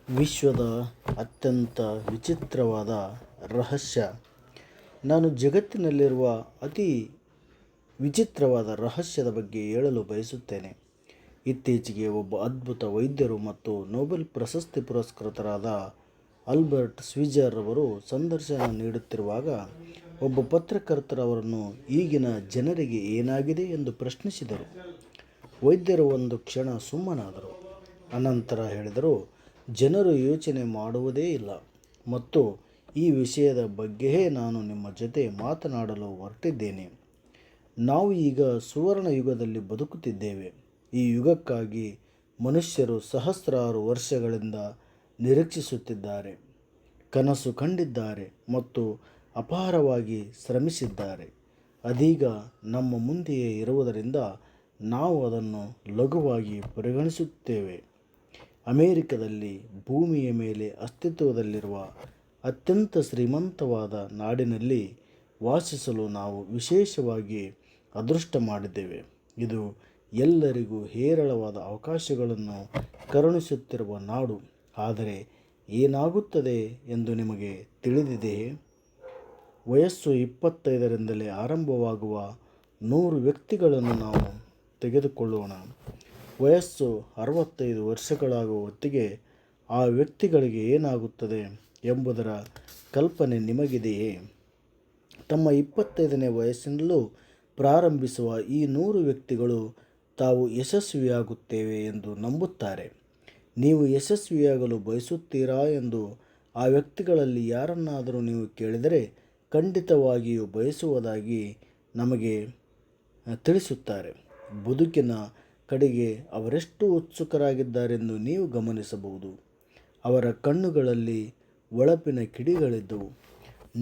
ವಿಶ್ವದ ಅತ್ಯಂತ ವಿಚಿತ್ರವಾದ ರಹಸ್ಯ. ನಾನು ಜಗತ್ತಿನಲ್ಲಿರುವ ಅತಿ ವಿಚಿತ್ರವಾದ ರಹಸ್ಯದ ಬಗ್ಗೆ ಹೇಳಲು ಬಯಸುತ್ತೇನೆ. ಇತ್ತೀಚೆಗೆ ಒಬ್ಬ ಅದ್ಭುತ ವೈದ್ಯರು ಮತ್ತು ನೊಬೆಲ್ ಪ್ರಶಸ್ತಿ ಪುರಸ್ಕೃತರಾದ ಆಲ್ಬರ್ಟ್ ಸ್ವೀಜರ್ ಅವರು ಸಂದರ್ಶನ ನೀಡುತ್ತಿರುವಾಗ ಒಬ್ಬ ಪತ್ರಕರ್ತರವರನ್ನು ಈಗಿನ ಜನರಿಗೆ ಏನಾಗಿದೆ ಎಂದು ಪ್ರಶ್ನಿಸಿದರು. ವೈದ್ಯರು ಒಂದು ಕ್ಷಣ ಸುಮ್ಮನಾದರು. ಅನಂತರ ಹೇಳಿದರು, ಜನರು ಯೋಚನೆ ಮಾಡುವುದೇ ಇಲ್ಲ ಮತ್ತು ಈ ವಿಷಯದ ಬಗ್ಗೆಯೇ ನಾನು ನಿಮ್ಮ ಜೊತೆ ಮಾತನಾಡಲು ಹೊರಟಿದ್ದೇನೆ. ನಾವು ಈಗ ಸುವರ್ಣ ಯುಗದಲ್ಲಿ ಬದುಕುತ್ತಿದ್ದೇವೆ. ಈ ಯುಗಕ್ಕಾಗಿ ಮನುಷ್ಯರು ಸಹಸ್ರಾರು ವರ್ಷಗಳಿಂದ ನಿರೀಕ್ಷಿಸುತ್ತಿದ್ದಾರೆ, ಕನಸು ಕಂಡಿದ್ದಾರೆ ಮತ್ತು ಅಪಾರವಾಗಿ ಶ್ರಮಿಸಿದ್ದಾರೆ. ಅದೀಗ ನಮ್ಮ ಮುಂದೆಯೇ ಇರುವುದರಿಂದ ನಾವು ಅದನ್ನು ಲಘುವಾಗಿ ಪರಿಗಣಿಸುತ್ತೇವೆ. ಅಮೆರಿಕದಲ್ಲಿ ಭೂಮಿಯ ಮೇಲೆ ಅಸ್ತಿತ್ವದಲ್ಲಿರುವ ಅತ್ಯಂತ ಶ್ರೀಮಂತವಾದ ನಾಡಿನಲ್ಲಿ ವಾಸಿಸಲು ನಾವು ವಿಶೇಷವಾಗಿ ಅದೃಷ್ಟ ಮಾಡಿದ್ದೇವೆ. ಇದು ಎಲ್ಲರಿಗೂ ಹೇರಳವಾದ ಅವಕಾಶಗಳನ್ನು ಕರುಣಿಸುತ್ತಿರುವ ನಾಡು. ಆದರೆ ಏನಾಗುತ್ತದೆ ಎಂದು ನಿಮಗೆ ತಿಳಿದಿದೆಯೇ? ವಯಸ್ಸು 25ರಿಂದಲೇ ಆರಂಭವಾಗುವ 100 ವ್ಯಕ್ತಿಗಳನ್ನು ನಾವು ತೆಗೆದುಕೊಳ್ಳೋಣ. ವಯಸ್ಸು 65 ವರ್ಷಗಳಾಗುವ ಹೊತ್ತಿಗೆ ಆ ವ್ಯಕ್ತಿಗಳಿಗೆ ಏನಾಗುತ್ತದೆ ಎಂಬುದರ ಕಲ್ಪನೆ ನಿಮಗಿದೆಯೇ? ತಮ್ಮ 25ನೇ ವಯಸ್ಸಿನಲ್ಲೂ ಪ್ರಾರಂಭಿಸುವ ಈ 100 ವ್ಯಕ್ತಿಗಳು ತಾವು ಯಶಸ್ವಿಯಾಗುತ್ತೇವೆ ಎಂದು ನಂಬುತ್ತಾರೆ. ನೀವು ಯಶಸ್ವಿಯಾಗಲು ಬಯಸುತ್ತೀರಾ ಎಂದು ಆ ವ್ಯಕ್ತಿಗಳಲ್ಲಿ ಯಾರನ್ನಾದರೂ ನೀವು ಕೇಳಿದರೆ ಖಂಡಿತವಾಗಿಯೂ ಬಯಸುವುದಾಗಿ ನಮಗೆ ತಿಳಿಸುತ್ತಾರೆ. ಬದುಕಿನ ಕಡೆಗೆ ಅವರೆಷ್ಟು ಉತ್ಸುಕರಾಗಿದ್ದಾರೆಂದು ನೀವು ಗಮನಿಸಬಹುದು. ಅವರ ಕಣ್ಣುಗಳಲ್ಲಿ ಹೊಳಪಿನ ಕಿಡಿಗಳಿದ್ದವು,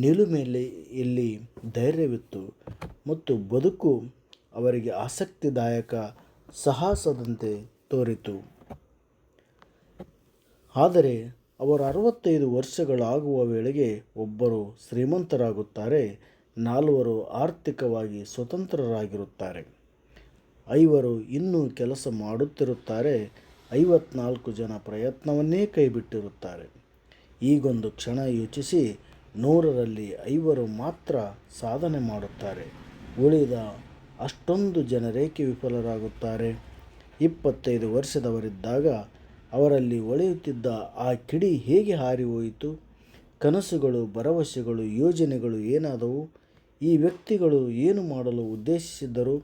ನಿಲುಮೆಯಲ್ಲಿ ಧೈರ್ಯವಿತ್ತು ಮತ್ತು ಬದುಕು ಅವರಿಗೆ ಆಸಕ್ತಿದಾಯಕ ಸಾಹಸದಂತೆ ತೋರಿತು. ಆದರೆ ಅವರು 65 ವರ್ಷಗಳಾಗುವ ವೇಳೆಗೆ ಒಬ್ಬರು ಶ್ರೀಮಂತರಾಗುತ್ತಾರೆ, 4 ಆರ್ಥಿಕವಾಗಿ ಸ್ವತಂತ್ರರಾಗಿರುತ್ತಾರೆ, 5 ಇನ್ನೂ ಕೆಲಸ ಮಾಡುತ್ತಿರುತ್ತಾರೆ, 54 ಜನ ಪ್ರಯತ್ನವನ್ನೇ ಕೈಬಿಟ್ಟಿರುತ್ತಾರೆ. ಈಗೊಂದು ಕ್ಷಣ ಯೋಚಿಸಿ, 100ರಲ್ಲಿ 5 ಮಾತ್ರ ಸಾಧನೆ ಮಾಡುತ್ತಾರೆ, ಉಳಿದ ಅಷ್ಟೊಂದು ಜನರೇಕೆ ವಿಫಲರಾಗುತ್ತಾರೆ? 25 ವರ್ಷದವರಿದ್ದಾಗ ಅವರಲ್ಲಿ ಹೊಳೆಯುತ್ತಿದ್ದ ಆ ಕಿಡಿ ಹೇಗೆ ಹಾರಿ ಹೋಯಿತು? ಕನಸುಗಳು, ಭರವಸೆಗಳು, ಯೋಜನೆಗಳು ಏನಾದವು? ಈ ವ್ಯಕ್ತಿಗಳು ಏನು ಮಾಡಲು ಉದ್ದೇಶಿಸಿದ್ದರು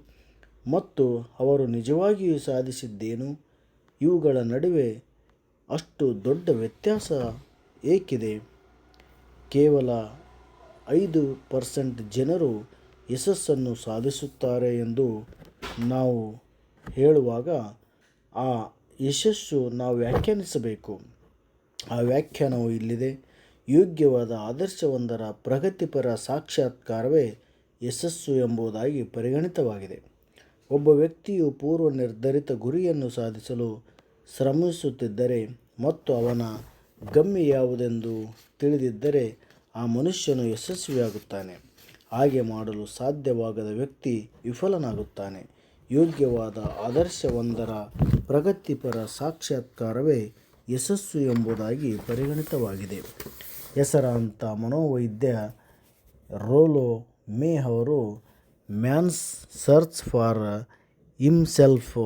ಮತ್ತು ಅವರು ನಿಜವಾಗಿಯೂ ಸಾಧಿಸಿದ್ದೇನು? ಇವುಗಳ ನಡುವೆ ಅಷ್ಟು ದೊಡ್ಡ ವ್ಯತ್ಯಾಸ ಏಕಿದೆ? ಕೇವಲ 5% ಜನರು ಯಶಸ್ಸನ್ನು ಸಾಧಿಸುತ್ತಾರೆ ಎಂದು ನಾವು ಹೇಳುವಾಗ ಆ ಯಶಸ್ಸು ನಾವು ವ್ಯಾಖ್ಯಾನಿಸಬೇಕು. ಆ ವ್ಯಾಖ್ಯಾನವು ಇಲ್ಲಿದೆ. ಯೋಗ್ಯವಾದ ಆದರ್ಶವೊಂದರ ಪ್ರಗತಿಪರ ಸಾಕ್ಷಾತ್ಕಾರವೇ ಯಶಸ್ಸು ಎಂಬುದಾಗಿ ಪರಿಗಣಿತವಾಗಿದೆ. ಒಬ್ಬ ವ್ಯಕ್ತಿಯು ಪೂರ್ವ ನಿರ್ಧರಿತ ಗುರಿಯನ್ನು ಸಾಧಿಸಲು ಶ್ರಮಿಸುತ್ತಿದ್ದರೆ ಮತ್ತು ಅವನ ಗಮ್ಯ ಯಾವುದೆಂದು ತಿಳಿದಿದ್ದರೆ ಆ ಮನುಷ್ಯನು ಯಶಸ್ವಿಯಾಗುತ್ತಾನೆ. ಹಾಗೆ ಮಾಡಲು ಸಾಧ್ಯವಾಗದ ವ್ಯಕ್ತಿ ವಿಫಲನಾಗುತ್ತಾನೆ. ಯೋಗ್ಯವಾದ ಆದರ್ಶವೊಂದರ ಪ್ರಗತಿಪರ ಸಾಕ್ಷಾತ್ಕಾರವೇ ಯಶಸ್ಸು ಎಂಬುದಾಗಿ ಪರಿಗಣಿತವಾಗಿದೆ. ಹೆಸರಾಂತ ಮನೋವೈದ್ಯ ರೋಲೋ ಮೇ ಅವರು ಮ್ಯಾನ್ಸ್ ಸರ್ಚ್ ಫಾರ್ ಹಿಮ್ಸೆಲ್ಫ್,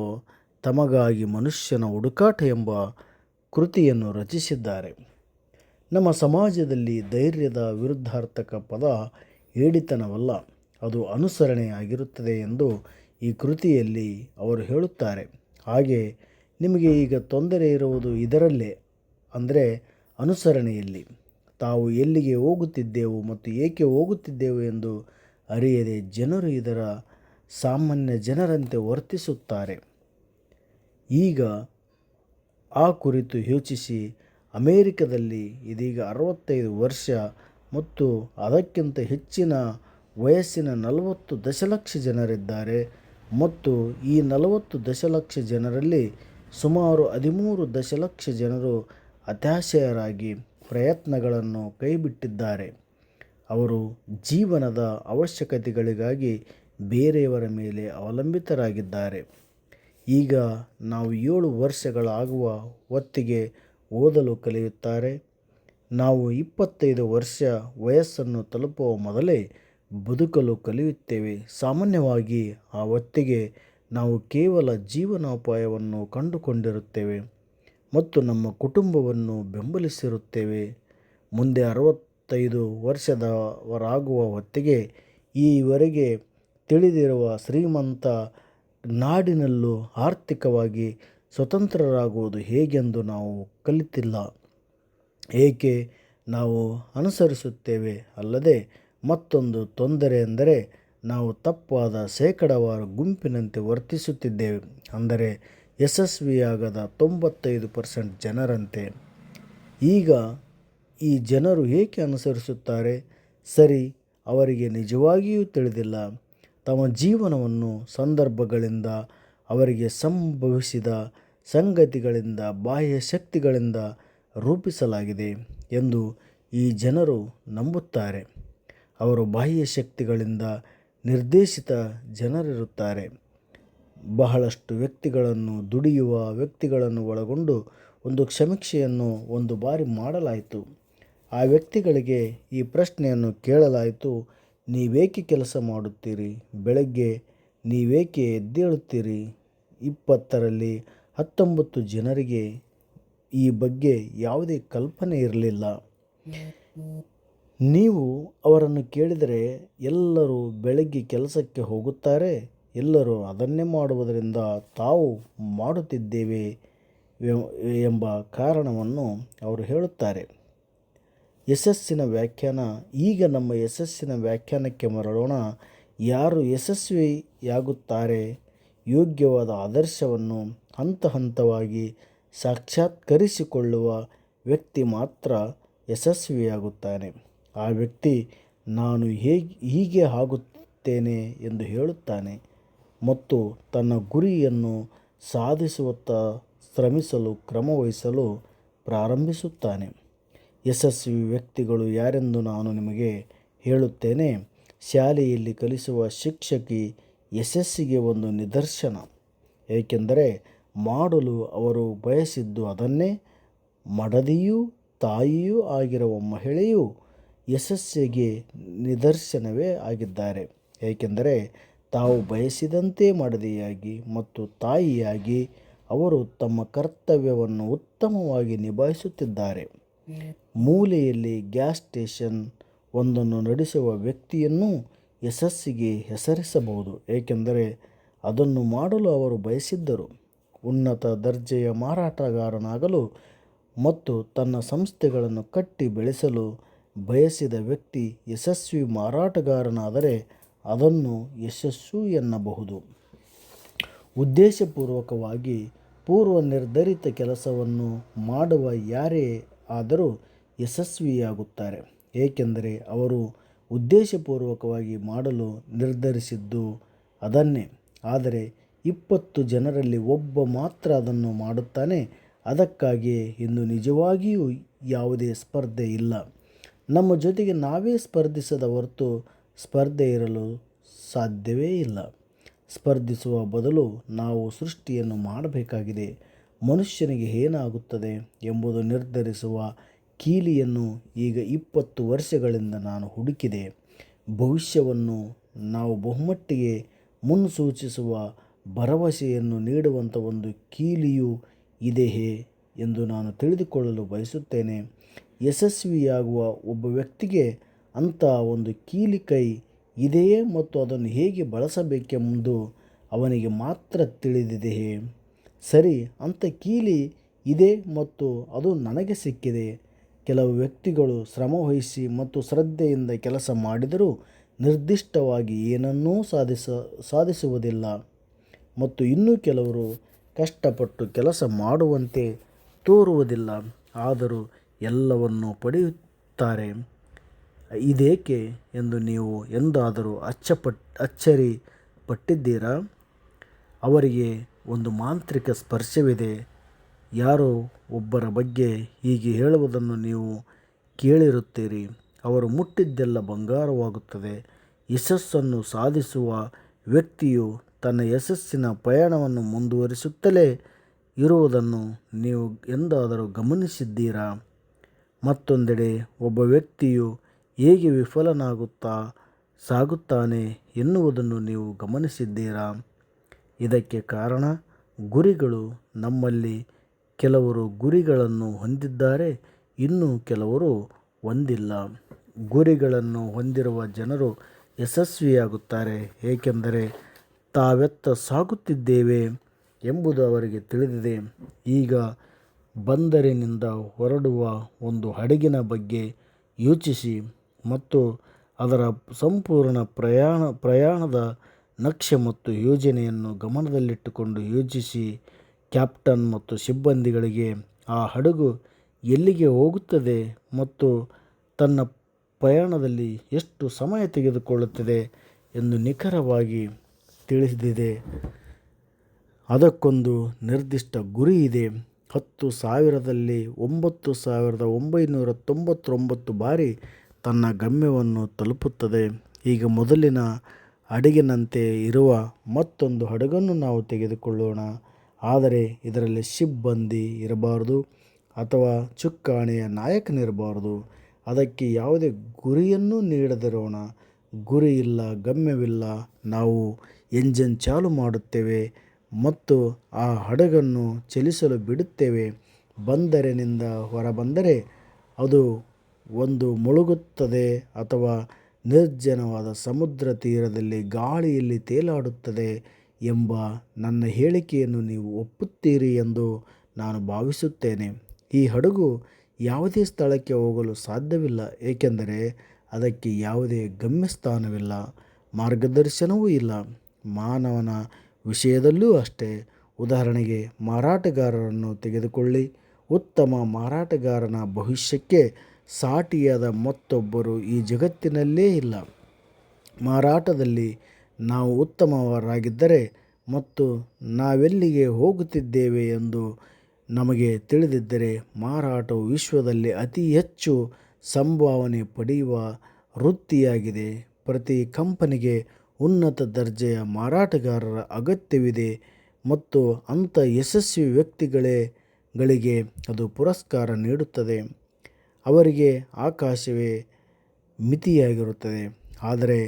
ತಮಗಾಗಿ ಮನುಷ್ಯನ ಹುಡುಕಾಟ ಎಂಬ ಕೃತಿಯನ್ನು ರಚಿಸಿದ್ದಾರೆ. ನಮ್ಮ ಸಮಾಜದಲ್ಲಿ ಧೈರ್ಯದ ವಿರುದ್ಧಾರ್ಥಕ ಪದ ಹೇಡಿತನವಲ್ಲ, ಅದು ಅನುಸರಣೆಯಾಗಿರುತ್ತದೆ ಎಂದು ಈ ಕೃತಿಯಲ್ಲಿ ಅವರು ಹೇಳುತ್ತಾರೆ. ಹಾಗೆ ನಿಮಗೆ ಈಗ ತೊಂದರೆ ಇರುವುದು ಇದರಲ್ಲೇ, ಅಂದರೆ ಅನುಸರಣೆಯಲ್ಲಿ. ತಾವು ಎಲ್ಲಿಗೆ ಹೋಗುತ್ತಿದ್ದೆವು ಮತ್ತು ಏಕೆ ಹೋಗುತ್ತಿದ್ದೆವು ಎಂದು ಅರಿಯದೆ ಜನರು ಇದರ ಸಾಮಾನ್ಯ ಜನರಂತೆ ವರ್ತಿಸುತ್ತಾರೆ. ಈಗ ಆ ಕುರಿತು ಯೋಚಿಸಿ. ಅಮೆರಿಕದಲ್ಲಿ ಇದೀಗ 65 ವರ್ಷ ಮತ್ತು ಅದಕ್ಕಿಂತ ಹೆಚ್ಚಿನ ವಯಸ್ಸಿನ 40 ದಶಲಕ್ಷ ಜನರಿದ್ದಾರೆ ಮತ್ತು ಈ 40 ದಶಲಕ್ಷ ಜನರಲ್ಲಿ ಸುಮಾರು 13 ದಶಲಕ್ಷ ಜನರು ಹತಾಶರಾಗಿ ಪ್ರಯತ್ನಗಳನ್ನು ಕೈಬಿಟ್ಟಿದ್ದಾರೆ. ಅವರು ಜೀವನದ ಅವಶ್ಯಕತೆಗಳಿಗಾಗಿ ಬೇರೆಯವರ ಮೇಲೆ ಅವಲಂಬಿತರಾಗಿದ್ದಾರೆ. ಈಗ ನಾವು 7 ವರ್ಷಗಳಾಗುವ ಹೊತ್ತಿಗೆ ಓದಲು ಕಲಿಯುತ್ತಾರೆ. ನಾವು 25 ವರ್ಷ ವಯಸ್ಸನ್ನು ತಲುಪುವ ಮೊದಲೇ ಬದುಕಲು ಕಲಿಯುತ್ತೇವೆ. ಸಾಮಾನ್ಯವಾಗಿ ಆ ಹೊತ್ತಿಗೆ ನಾವು ಕೇವಲ ಜೀವನೋಪಾಯವನ್ನು ಕಂಡುಕೊಂಡಿರುತ್ತೇವೆ ಮತ್ತು ನಮ್ಮ ಕುಟುಂಬವನ್ನು ಬೆಂಬಲಿಸಿರುತ್ತೇವೆ. ಮುಂದೆ 65 ವರ್ಷದವರಾಗುವ ಹೊತ್ತಿಗೆ ಈವರೆಗೆ ತಿಳಿದಿರುವ ಶ್ರೀಮಂತ ನಾಡಿನಲ್ಲೂ ಆರ್ಥಿಕವಾಗಿ ಸ್ವತಂತ್ರರಾಗುವುದು ಹೇಗೆಂದು ನಾವು ಕಲಿತಿಲ್ಲ. ಏಕೆ ನಾವು ಅನುಸರಿಸುತ್ತೇವೆ ಅಲ್ಲದೆ ಮತ್ತೊಂದು ತೊಂದರೆ ಎಂದರೆ ನಾವು ತಪ್ಪಾದ ಶೇಕಡಾವಾರು ಗುಂಪಿನಂತೆ ವರ್ತಿಸುತ್ತಿದ್ದೇವೆ, ಅಂದರೆ ಯಶಸ್ವಿಯಾಗದ 95% ಜನರಂತೆ. ಈಗ ಈ ಜನರು ಏಕೆ ಅನುಸರಿಸುತ್ತಾರೆ? ಸರಿ, ಅವರಿಗೆ ನಿಜವಾಗಿಯೂ ತಿಳಿದಿಲ್ಲ. ತಮ್ಮ ಜೀವನವನ್ನು ಸಂದರ್ಭಗಳಿಂದ, ಅವರಿಗೆ ಸಂಭವಿಸಿದ ಸಂಗತಿಗಳಿಂದ, ಬಾಹ್ಯ ಶಕ್ತಿಗಳಿಂದ ರೂಪಿಸಲಾಗಿದೆ ಎಂದು ಈ ಜನರು ನಂಬುತ್ತಾರೆ. ಅವರು ಬಾಹ್ಯ ಶಕ್ತಿಗಳಿಂದ ನಿರ್ದೇಶಿತ ಜನರಿರುತ್ತಾರೆ. ಬಹಳಷ್ಟು ವ್ಯಕ್ತಿಗಳನ್ನು, ದುಡಿಯುವ ವ್ಯಕ್ತಿಗಳನ್ನು ಒಳಗೊಂಡು ಒಂದು ಸಮೀಕ್ಷೆಯನ್ನು ಒಂದು ಬಾರಿ ಮಾಡಲಾಯಿತು. ಆ ವ್ಯಕ್ತಿಗಳಿಗೆ ಈ ಪ್ರಶ್ನೆಯನ್ನು ಕೇಳಲಾಯಿತು: ನೀವೇಕೆ ಕೆಲಸ ಮಾಡುತ್ತೀರಿ? ಬೆಳಗ್ಗೆ ನೀವೇಕೆ ಎದ್ದೇಳುತ್ತೀರಿ? 20ರಲ್ಲಿ 19 ಜನರಿಗೆ ಈ ಬಗ್ಗೆ ಯಾವುದೇ ಕಲ್ಪನೆ ಇರಲಿಲ್ಲ. ನೀವು ಅವರನ್ನು ಕೇಳಿದರೆ ಎಲ್ಲರೂ ಬೆಳಗ್ಗೆ ಕೆಲಸಕ್ಕೆ ಹೋಗುತ್ತಾರೆ, ಎಲ್ಲರೂ ಅದನ್ನೇ ಮಾಡುವುದರಿಂದ ತಾವು ಮಾಡುತ್ತಿದ್ದೇವೆ ಎಂಬ ಕಾರಣವನ್ನು ಅವರು ಹೇಳುತ್ತಾರೆ. ಯಶಸ್ಸಿನ ವ್ಯಾಖ್ಯಾನ. ಈಗ ನಮ್ಮ ಯಶಸ್ಸಿನ ವ್ಯಾಖ್ಯಾನಕ್ಕೆ ಮರಳೋಣ. ಯಾರು ಯಶಸ್ವಿಯಾಗುತ್ತಾರೆ? ಯೋಗ್ಯವಾದ ಆದರ್ಶವನ್ನು ಹಂತ ಹಂತವಾಗಿ ಸಾಕ್ಷಾತ್ಕರಿಸಿಕೊಳ್ಳುವ ವ್ಯಕ್ತಿ ಮಾತ್ರ ಯಶಸ್ವಿಯಾಗುತ್ತಾನೆ. ಆ ವ್ಯಕ್ತಿ ನಾನು ಹೀಗೆ ಆಗುತ್ತೇನೆ ಎಂದು ಹೇಳುತ್ತಾನೆ ಮತ್ತು ತನ್ನ ಗುರಿಯನ್ನು ಸಾಧಿಸುವತ್ತ ಶ್ರಮಿಸಲು ಕ್ರಮವಹಿಸಲು ಪ್ರಾರಂಭಿಸುತ್ತಾನೆ. ಯಶಸ್ವಿ ವ್ಯಕ್ತಿಗಳು ಯಾರೆಂದು ನಾನು ನಿಮಗೆ ಹೇಳುತ್ತೇನೆ. ಶಾಲೆಯಲ್ಲಿ ಕಲಿಸುವ ಶಿಕ್ಷಕಿ ಯಶಸ್ಸಿಗೆ ಒಂದು ನಿದರ್ಶನ, ಏಕೆಂದರೆ ಮಾಡಲು ಅವರು ಬಯಸಿದ್ದು ಅದನ್ನೇ. ಮಡದಿಯೂ ತಾಯಿಯೂ ಆಗಿರುವ ಮಹಿಳೆಯು ಯಶಸ್ಸಿಗೆ ನಿದರ್ಶನವೇ ಆಗಿದ್ದಾರೆ, ಏಕೆಂದರೆ ತಾವು ಬಯಸಿದಂತೆ ಮಡದಿಯಾಗಿ ಮತ್ತು ತಾಯಿಯಾಗಿ ಅವರು ತಮ್ಮ ಕರ್ತವ್ಯವನ್ನು ಉತ್ತಮವಾಗಿ ನಿಭಾಯಿಸುತ್ತಿದ್ದಾರೆ. ಮೂಲೆಯಲ್ಲಿ ಗ್ಯಾಸ್ ಸ್ಟೇಷನ್ ಒಂದನ್ನು ನಡೆಸುವ ವ್ಯಕ್ತಿಯನ್ನು ಯಶಸ್ಸಿಗೆ ಹೆಸರಿಸಬಹುದು, ಏಕೆಂದರೆ ಅದನ್ನು ಮಾಡಲು ಅವರು ಬಯಸಿದ್ದರು. ಉನ್ನತ ದರ್ಜೆಯ ಮಾರಾಟಗಾರನಾಗಲು ಮತ್ತು ತನ್ನ ಸಂಸ್ಥೆಗಳನ್ನು ಕಟ್ಟಿ ಬೆಳೆಸಲು ಬಯಸಿದ ವ್ಯಕ್ತಿ ಯಶಸ್ವಿ ಮಾರಾಟಗಾರನಾದರೆ ಅದನ್ನು ಯಶಸ್ಸು ಎನ್ನಬಹುದು. ಉದ್ದೇಶಪೂರ್ವಕವಾಗಿ ಪೂರ್ವನಿರ್ಧರಿತ ಕೆಲಸವನ್ನು ಮಾಡುವ ಯಾರೇ ಆದರೂ ಯಶಸ್ವಿಯಾಗುತ್ತಾರೆ, ಏಕೆಂದರೆ ಅವರು ಉದ್ದೇಶಪೂರ್ವಕವಾಗಿ ಮಾಡಲು ನಿರ್ಧರಿಸಿದ್ದು ಅದನ್ನೇ. ಆದರೆ 20 ಜನರಲ್ಲಿ ಒಬ್ಬ ಮಾತ್ರ ಅದನ್ನು ಮಾಡುತ್ತಾನೆ. ಅದಕ್ಕಾಗಿಯೇ ಇಂದು ನಿಜವಾಗಿಯೂ ಯಾವುದೇ ಸ್ಪರ್ಧೆ ಇಲ್ಲ. ನಮ್ಮ ಜೊತೆಗೆ ನಾವೇ ಸ್ಪರ್ಧಿಸದ ಹೊರತು ಸ್ಪರ್ಧೆ ಇರಲು ಸಾಧ್ಯವೇ ಇಲ್ಲ. ಸ್ಪರ್ಧಿಸುವ ಬದಲು ನಾವು ಸೃಷ್ಟಿಯನ್ನು ಮಾಡಬೇಕಾಗಿದೆ. ಮನುಷ್ಯನಿಗೆ ಏನಾಗುತ್ತದೆ ಎಂಬುದು ನಿರ್ಧರಿಸುವ ಕೀಲಿಯನ್ನು ಈಗ 20 ವರ್ಷಗಳಿಂದ ನಾನು ಹುಡುಕಿದೆ. ಭವಿಷ್ಯವನ್ನು ನಾವು ಬಹುಮಟ್ಟಿಗೆ ಮುನ್ಸೂಚಿಸುವ ಭರವಸೆಯನ್ನು ನೀಡುವಂಥ ಒಂದು ಕೀಲಿಯೂ ಇದೆಯೇ ಎಂದು ನಾನು ತಿಳಿದುಕೊಳ್ಳಲು ಬಯಸುತ್ತೇನೆ. ಯಶಸ್ವಿಯಾಗುವ ಒಬ್ಬ ವ್ಯಕ್ತಿಗೆ ಅಂಥ ಒಂದು ಕೀಲಿ ಕೈ ಇದೆಯೇ ಮತ್ತು ಅದನ್ನು ಹೇಗೆ ಬಳಸಬೇಕೆಂದು ಅವನಿಗೆ ಮಾತ್ರ ತಿಳಿದಿದೆಯೇ? ಸರಿ, ಅಂಥ ಕೀಲಿ ಇದೆ ಮತ್ತು ಅದು ನನಗೆ ಸಿಕ್ಕಿದೆ. ಕೆಲವು ವ್ಯಕ್ತಿಗಳು ಶ್ರಮವಹಿಸಿ ಮತ್ತು ಶ್ರದ್ಧೆಯಿಂದ ಕೆಲಸ ಮಾಡಿದರೂ ನಿರ್ದಿಷ್ಟವಾಗಿ ಏನನ್ನೂ ಸಾಧಿಸುವುದಿಲ್ಲ ಮತ್ತು ಇನ್ನೂ ಕೆಲವರು ಕಷ್ಟಪಟ್ಟು ಕೆಲಸ ಮಾಡುವಂತೆ ತೋರುವುದಿಲ್ಲ, ಆದರೂ ಎಲ್ಲವನ್ನೂ ಪಡೆಯುತ್ತಾರೆ. ಇದೇಕೆ ಎಂದು ನೀವು ಎಂದಾದರೂ ಅಚ್ಚರಿ ಪಟ್ಟಿದ್ದೀರಾ? ಅವರಿಗೆ ಒಂದು ಮಾಂತ್ರಿಕ ಸ್ಪರ್ಶವಿದೆ. ಯಾರೋ ಒಬ್ಬರ ಬಗ್ಗೆ ಹೀಗೆ ಹೇಳುವುದನ್ನು ನೀವು ಕೇಳಿರುತ್ತೀರಿ: ಅವರು ಮುಟ್ಟಿದ್ದೆಲ್ಲ ಬಂಗಾರವಾಗುತ್ತದೆ. ಯಶಸ್ಸನ್ನು ಸಾಧಿಸುವ ವ್ಯಕ್ತಿಯು ತನ್ನ ಯಶಸ್ಸಿನ ಪಯಣವನ್ನು ಮುಂದುವರಿಸುತ್ತಲೇ ಇರುವುದನ್ನು ನೀವು ಎಂದಾದರೂ ಗಮನಿಸಿದ್ದೀರಾ? ಮತ್ತೊಂದೆಡೆ ಒಬ್ಬ ವ್ಯಕ್ತಿಯು ಹೇಗೆ ವಿಫಲನಾಗುತ್ತಾ ಸಾಗುತ್ತಾನೆ ಎನ್ನುವುದನ್ನು ನೀವು ಗಮನಿಸಿದ್ದೀರಾ? ಇದಕ್ಕೆ ಕಾರಣ ಗುರಿಗಳು. ನಮ್ಮಲ್ಲಿ ಕೆಲವರು ಗುರಿಗಳನ್ನು ಹೊಂದಿದ್ದಾರೆ, ಇನ್ನು ಕೆಲವರು ಹೊಂದಿಲ್ಲ. ಗುರಿಗಳನ್ನು ಹೊಂದಿರುವ ಜನರು ಯಶಸ್ವಿಯಾಗುತ್ತಾರೆ, ಏಕೆಂದರೆ ತಾವೆತ್ತ ಸಾಗುತ್ತಿದ್ದೇವೆ ಎಂಬುದು ಅವರಿಗೆ ತಿಳಿದಿದೆ. ಈಗ ಬಂದರಿನಿಂದ ಹೊರಡುವ ಒಂದು ಹಡಗಿನ ಬಗ್ಗೆ ಯೋಚಿಸಿ ಮತ್ತು ಅದರ ಸಂಪೂರ್ಣ ಪ್ರಯಾಣದ ನಕ್ಷೆ ಮತ್ತು ಯೋಜನೆಯನ್ನು ಗಮನದಲ್ಲಿಟ್ಟುಕೊಂಡು ಯೋಚಿಸಿ. ಕ್ಯಾಪ್ಟನ್ ಮತ್ತು ಸಿಬ್ಬಂದಿಗಳಿಗೆ ಆ ಹಡಗು ಎಲ್ಲಿಗೆ ಹೋಗುತ್ತದೆ ಮತ್ತು ತನ್ನ ಪ್ರಯಾಣದಲ್ಲಿ ಎಷ್ಟು ಸಮಯ ತೆಗೆದುಕೊಳ್ಳುತ್ತದೆ ಎಂದು ನಿಖರವಾಗಿ ತಿಳಿದಿದೆ. ಅದಕ್ಕೊಂದು ನಿರ್ದಿಷ್ಟ ಗುರಿ ಇದೆ. 10,000ರಲ್ಲಿ 9,999 ಬಾರಿ ತನ್ನ ಗಮ್ಯವನ್ನು ತಲುಪುತ್ತದೆ. ಈಗ ಮೊದಲಿನ ಹಡಗಿನಂತೆ ಇರುವ ಮತ್ತೊಂದು ಹಡಗನ್ನು ನಾವು ತೆಗೆದುಕೊಳ್ಳೋಣ, ಆದರೆ ಇದರಲ್ಲಿ ಸಿಬ್ಬಂದಿ ಇರಬಾರದು ಅಥವಾ ಚುಕ್ಕಾಣಿಯ ನಾಯಕನಿರಬಾರದು. ಅದಕ್ಕೆ ಯಾವುದೇ ಗುರಿಯನ್ನು ನೀಡದಿರೋಣ. ಗುರಿ ಇಲ್ಲ, ಗಮ್ಯವಿಲ್ಲ. ನಾವು ಎಂಜಿನ್ ಚಾಲು ಮಾಡುತ್ತೇವೆ ಮತ್ತು ಆ ಹಡಗನ್ನು ಚಲಿಸಲು ಬಿಡುತ್ತೇವೆ. ಬಂದರಿನಿಂದ ಹೊರಬಂದರೆ ಅದು ಒಂದು ಮುಳುಗುತ್ತದೆ ಅಥವಾ ನಿರ್ಜನವಾದ ಸಮುದ್ರ ತೀರದಲ್ಲಿ ಗಾಳಿಯಲ್ಲಿ ತೇಲಾಡುತ್ತದೆ ಎಂಬ ನನ್ನ ಹೇಳಿಕೆಯನ್ನು ನೀವು ಒಪ್ಪುತ್ತೀರಿ ಎಂದು ನಾನು ಭಾವಿಸುತ್ತೇನೆ. ಈ ಹಡಗು ಯಾವುದೇ ಸ್ಥಳಕ್ಕೆ ಹೋಗಲು ಸಾಧ್ಯವಿಲ್ಲ, ಏಕೆಂದರೆ ಅದಕ್ಕೆ ಯಾವುದೇ ಗಮ್ಯಸ್ಥಾನವಿಲ್ಲ, ಮಾರ್ಗದರ್ಶನವೂ ಇಲ್ಲ. ಮಾನವನ ವಿಷಯದಲ್ಲೂ ಅಷ್ಟೇ. ಉದಾಹರಣೆಗೆ, ಮಾರಾಟಗಾರರನ್ನು ತೆಗೆದುಕೊಳ್ಳಿ. ಉತ್ತಮ ಮಾರಾಟಗಾರನ ಭವಿಷ್ಯಕ್ಕೆ ಸಾಟಿಯಾದ ಮತ್ತೊಬ್ಬರು ಈ ಜಗತ್ತಿನಲ್ಲೇ ಇಲ್ಲ. ಮಾರಾಟದಲ್ಲಿ ನಾವು ಉತ್ತಮರಾಗಿದ್ದರೆ ಮತ್ತು ನಾವೆಲ್ಲಿಗೆ ಹೋಗುತ್ತಿದ್ದೇವೆ ಎಂದು ನಮಗೆ ತಿಳಿದಿದ್ದರೆ, ಮಾರಾಟವು ವಿಶ್ವದಲ್ಲಿ ಅತಿ ಹೆಚ್ಚು ಸಂಭಾವನೆ ಪಡೆಯುವ ವೃತ್ತಿಯಾಗಿದೆ. ಪ್ರತಿ ಕಂಪನಿಗೆ ಉನ್ನತ ದರ್ಜೆಯ ಮಾರಾಟಗಾರರ ಅಗತ್ಯವಿದೆ ಮತ್ತು ಅಂಥ ಯಶಸ್ವಿ ವ್ಯಕ್ತಿಗಳಿಗೆ ಅದು ಪುರಸ್ಕಾರ ನೀಡುತ್ತದೆ. ಅವರಿಗೆ ಆಕಾಶವೇ ಮಿತಿಯಾಗಿರುತ್ತದೆ. ಆದರೆ